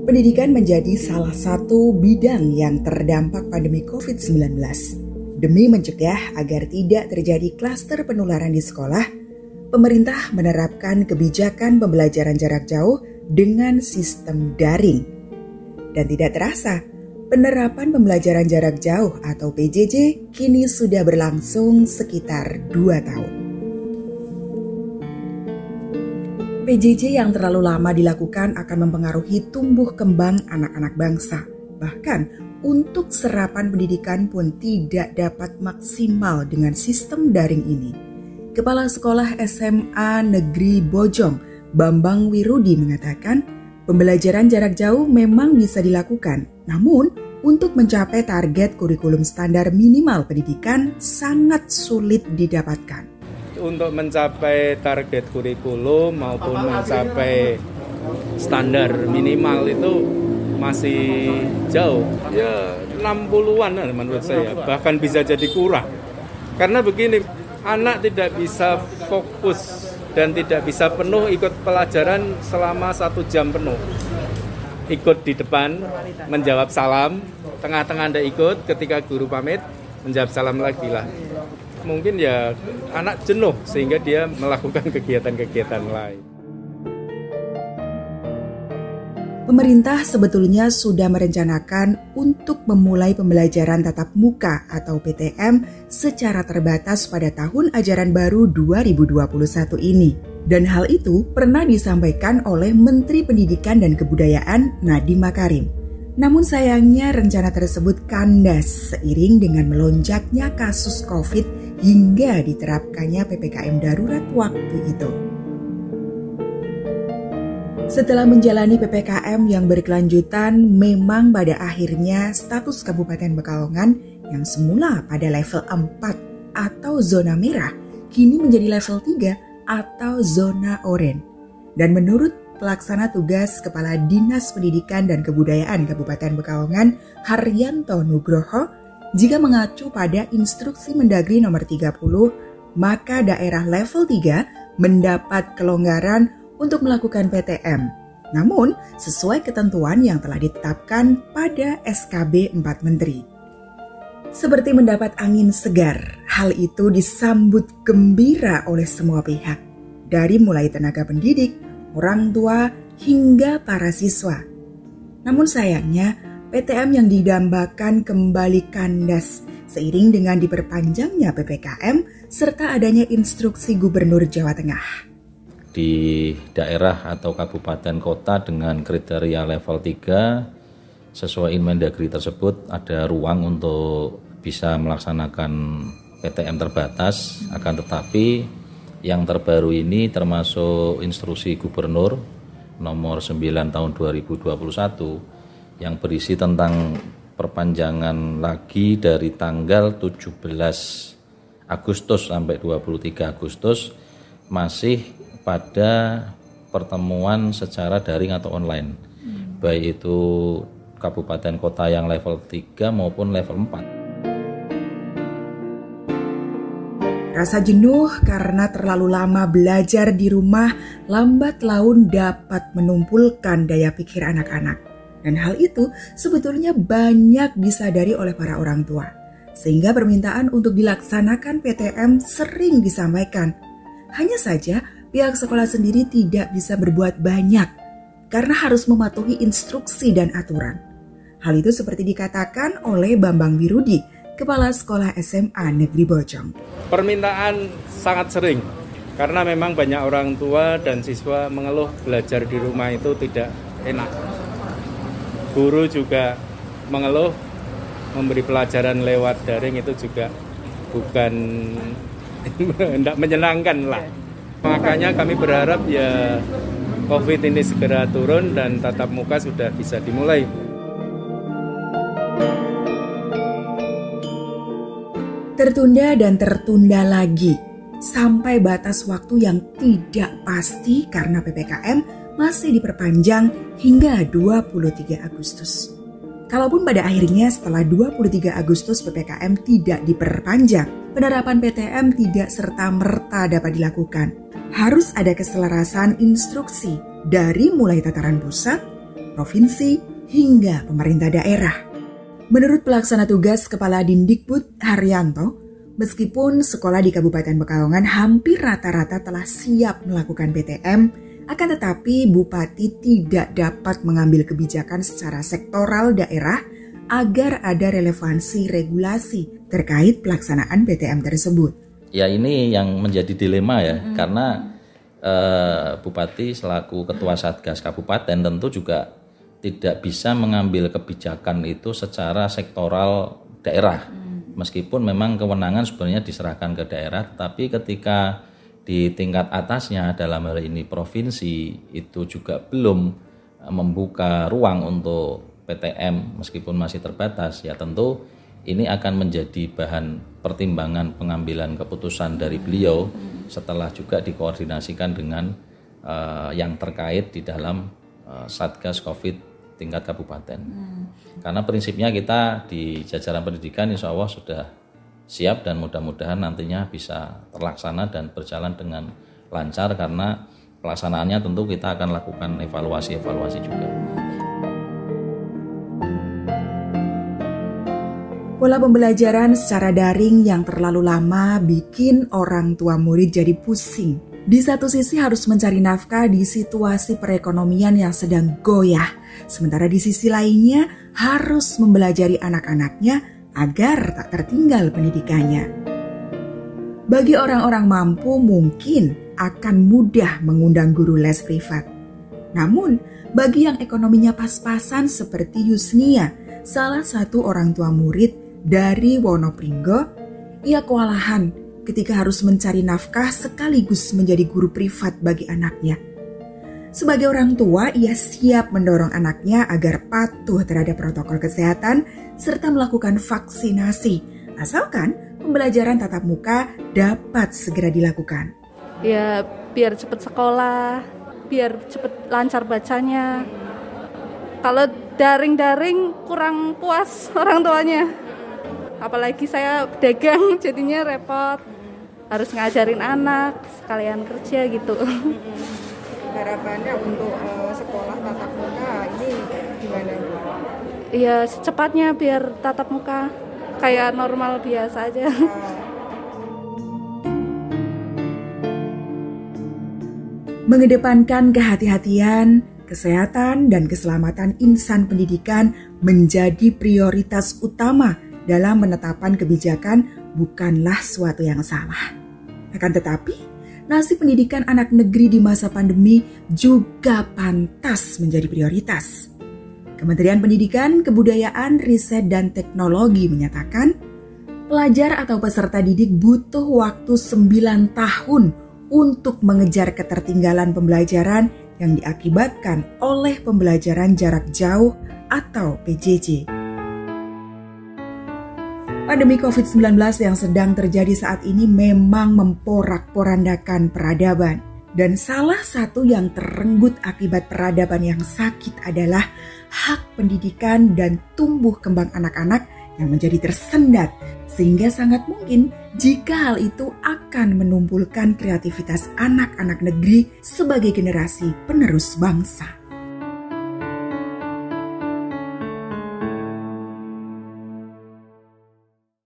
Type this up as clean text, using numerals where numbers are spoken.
Pendidikan menjadi salah satu bidang yang terdampak pandemi COVID-19. Demi mencegah agar tidak terjadi klaster penularan di sekolah, pemerintah menerapkan kebijakan pembelajaran jarak jauh dengan sistem daring. Dan tidak terasa, penerapan pembelajaran jarak jauh atau PJJ kini sudah berlangsung sekitar 2 tahun. PJJ yang terlalu lama dilakukan akan mempengaruhi tumbuh kembang anak-anak bangsa. Bahkan untuk serapan pendidikan pun tidak dapat maksimal dengan sistem daring ini. Kepala Sekolah SMA Negeri Bojong, Bambang Wirudi mengatakan, pembelajaran jarak jauh memang bisa dilakukan, namun untuk mencapai target kurikulum standar minimal pendidikan sangat sulit didapatkan. Untuk mencapai target kurikulum maupun mencapai standar minimal itu masih jauh. Ya 60-an menurut saya, bahkan bisa jadi kurang. Karena begini, anak tidak bisa fokus dan tidak bisa penuh ikut pelajaran selama 1 jam penuh. Ikut di depan, menjawab salam, tengah-tengah Anda ikut, ketika guru pamit, menjawab salam lagi lah. Mungkin ya anak jenuh sehingga dia melakukan kegiatan-kegiatan lain. Pemerintah sebetulnya sudah merencanakan untuk memulai pembelajaran tatap muka atau PTM secara terbatas pada tahun ajaran baru 2021 ini. Dan hal itu pernah disampaikan oleh Menteri Pendidikan dan Kebudayaan Nadiem Makarim. Namun sayangnya rencana tersebut kandas seiring dengan melonjaknya kasus COVID hingga diterapkannya PPKM darurat waktu itu. Setelah menjalani PPKM yang berkelanjutan, memang pada akhirnya status Kabupaten Pekalongan yang semula pada level 4 atau zona merah, kini menjadi level 3 atau zona oranye. Dan menurut Pelaksana Tugas Kepala Dinas Pendidikan dan Kebudayaan Kabupaten Pekalongan, Haryanto Nugroho, jika mengacu pada Instruksi Mendagri nomor 30, maka daerah level 3 mendapat kelonggaran untuk melakukan PTM. Namun, sesuai ketentuan yang telah ditetapkan pada SKB 4 Menteri. Seperti mendapat angin segar, hal itu disambut gembira oleh semua pihak, dari mulai tenaga pendidik, orang tua, hingga para siswa. Namun sayangnya, PTM yang didambakan kembali kandas seiring dengan diperpanjangnya PPKM serta adanya instruksi Gubernur Jawa Tengah. Di daerah atau kabupaten kota dengan kriteria level 3, sesuai Inmendagri tersebut ada ruang untuk bisa melaksanakan PTM terbatas, akan tetapi yang terbaru ini termasuk instruksi Gubernur nomor 9 tahun 2021 yang berisi tentang perpanjangan lagi dari tanggal 17 Agustus sampai 23 Agustus masih pada pertemuan secara daring atau online, baik itu kabupaten kota yang level 3 maupun level 4. Rasa jenuh karena terlalu lama belajar di rumah lambat laun dapat menumpulkan daya pikir anak-anak. Dan hal itu sebetulnya banyak disadari oleh para orang tua. Sehingga permintaan untuk dilaksanakan PTM sering disampaikan. Hanya saja pihak sekolah sendiri tidak bisa berbuat banyak karena harus mematuhi instruksi dan aturan. Hal itu seperti dikatakan oleh Bambang Wirudi, Kepala Sekolah SMA Negeri Bojong. Permintaan sangat sering karena memang banyak orang tua dan siswa mengeluh belajar di rumah itu tidak enak. Guru juga mengeluh memberi pelajaran lewat daring itu juga bukan tidak menyenangkan lah. Makanya kami berharap ya COVID ini segera turun dan tatap muka sudah bisa dimulai. Tertunda dan tertunda lagi sampai batas waktu yang tidak pasti karena PPKM masih diperpanjang hingga 23 Agustus. Kalaupun pada akhirnya setelah 23 Agustus PPKM tidak diperpanjang, penerapan PTM tidak serta-merta dapat dilakukan. harus ada keselarasan instruksi dari mulai tataran pusat, provinsi, hingga pemerintah daerah. Menurut pelaksana tugas Kepala Dindikbud Haryanto, meskipun sekolah di Kabupaten Pekalongan hampir rata-rata telah siap melakukan PTM, akan tetapi Bupati tidak dapat mengambil kebijakan secara sektoral daerah agar ada relevansi regulasi terkait pelaksanaan PTM tersebut. Ya, ini yang menjadi dilema ya, karena Bupati selaku Ketua Satgas Kabupaten tentu juga tidak bisa mengambil kebijakan itu secara sektoral daerah. Meskipun memang kewenangan sebenarnya diserahkan ke daerah, tapi ketika di tingkat atasnya dalam hal ini provinsi itu juga belum membuka ruang untuk PTM meskipun masih terbatas, ya tentu ini akan menjadi bahan pertimbangan pengambilan keputusan dari beliau setelah juga dikoordinasikan dengan yang terkait di dalam Satgas COVID tingkat kabupaten. Karena prinsipnya kita di jajaran pendidikan insya Allah sudah siap dan mudah-mudahan nantinya bisa terlaksana dan berjalan dengan lancar, karena pelaksanaannya tentu kita akan lakukan evaluasi juga. Pola pembelajaran secara daring yang terlalu lama bikin orang tua murid jadi pusing. Di satu sisi harus mencari nafkah di situasi perekonomian yang sedang goyah, sementara di sisi lainnya harus mempelajari anak-anaknya agar tak tertinggal pendidikannya. Bagi orang-orang mampu mungkin akan mudah mengundang guru les privat. Namun, bagi yang ekonominya pas-pasan seperti Yusnia, salah satu orang tua murid dari Wonopringgo, ia kewalahan ketika harus mencari nafkah sekaligus menjadi guru privat bagi anaknya. Sebagai orang tua, ia siap mendorong anaknya agar patuh terhadap protokol kesehatan serta melakukan vaksinasi, asalkan pembelajaran tatap muka dapat segera dilakukan. Ya, biar cepat sekolah, biar cepat lancar bacanya. Kalau daring-daring kurang puas orang tuanya. Apalagi saya dagang, jadinya repot. Harus ngajarin anak, sekalian kerja gitu. Harapannya untuk sekolah tatap muka ini gimana? Iya, secepatnya biar tatap muka kayak normal biasa aja. Mengedepankan kehati-hatian, kesehatan, dan keselamatan insan pendidikan menjadi prioritas utama dalam penetapan kebijakan bukanlah suatu yang salah. Akan tetapi, nasib pendidikan anak negeri di masa pandemi juga pantas menjadi prioritas. Kementerian Pendidikan, Kebudayaan, Riset, dan Teknologi menyatakan, pelajar atau peserta didik butuh waktu 9 tahun untuk mengejar ketertinggalan pembelajaran yang diakibatkan oleh pembelajaran jarak jauh atau PJJ. Pandemi COVID-19 yang sedang terjadi saat ini memang memporak-porandakan peradaban. Dan salah satu yang terenggut akibat peradaban yang sakit adalah hak pendidikan dan tumbuh kembang anak-anak yang menjadi tersendat. Sehingga sangat mungkin jika hal itu akan menumbuhkan kreativitas anak-anak negeri sebagai generasi penerus bangsa.